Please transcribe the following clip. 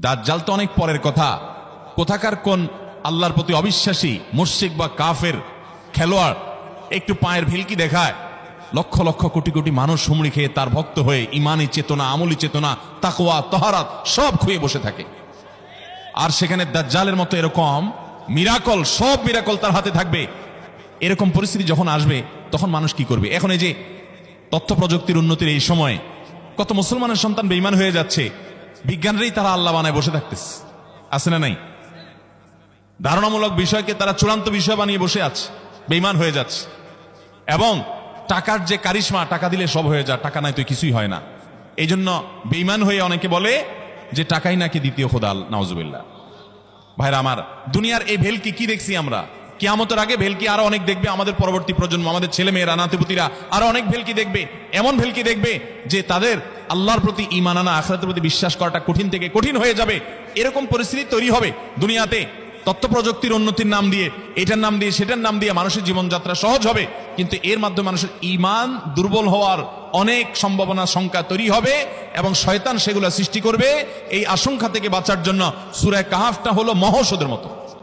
দাজ্জাল তো অনেক পরের কথা। কোথাকার কোন আল্লাহর প্রতি অবিশ্বাসী মুশরিক বা কাফের খেলোয়াড় একটু পায়ের ভিলকি দেখায়, লক্ষ লক্ষ কোটি কোটি মানুষ হুমড়ি খেয়ে তার ভক্ত হয়ে ইমানি চেতনা, আমলি চেতনা, তাকওয়া, তহারাত সব খুঁয়ে বসে থাকে। আর সেখানে দাজ্জালের মতো এরকম মিরাকল, সব মিরাকল তার হাতে থাকবে। এরকম পরিস্থিতি যখন আসবে তখন মানুষ কি করবে? এখন এই যে তথ্য প্রযুক্তির উন্নতির এই সময়ে কত মুসলমানের সন্তান বেঈমান হয়ে যাচ্ছে, বিজ্ঞানরাই তারা আল্লাহ বানায় বসে থাকতেছে, আছে না নাই? ধারণামূলক বিষয়কে তারা চূড়ান্ত বিষয় বানিয়ে বসে আছে, বেঈমান হয়ে যাচ্ছে। এবং টাকার যে কারিশমা, টাকা দিলে সব হয়ে যায়, টাকা নাই তো কিছুই হয় না। এই জন্য বেঈমান হয়ে অনেকে বলে যে টাকাই নাকি দ্বিতীয় খোদা, নাউজুবিল্লাহ। ভাইরা আমার, দুনিয়ার এই ভেলকি কি দেখছি আমরা? কিয়ামতের আগে ভেলকি আরো অনেক দেখবে আমাদের পরবর্তী প্রজন্ম, আমাদের ছেলে মেয়েরা, নাতিপুতিরা আরো অনেক ভেলকি দেখবে। এমন ভেলকি দেখবে যে তাদের আল্লাহর প্রতি ঈমান আনা, আখিরাতের প্রতি বিশ্বাস করাটা কঠিন থেকে কঠিন হয়ে যাবে। এরকম পরিস্থিতি তৈরি হবে দুনিয়াতে। তথ্য প্রযুক্তির উন্নতির নাম দিয়ে, এটার নাম দিয়ে, সেটার নাম দিয়ে মানুষের জীবনযাত্রা সহজ হবে, কিন্তু এর মাধ্যমে মানুষের ঈমান দুর্বল হওয়ার অনেক সম্ভাবনা, শঙ্কা তৈরি হবে এবং শয়তান সেগুলো সৃষ্টি করবে। এই আশঙ্কা থেকে বাঁচার জন্য সূরা কাহাফটা হলো মহৌষধের মতো।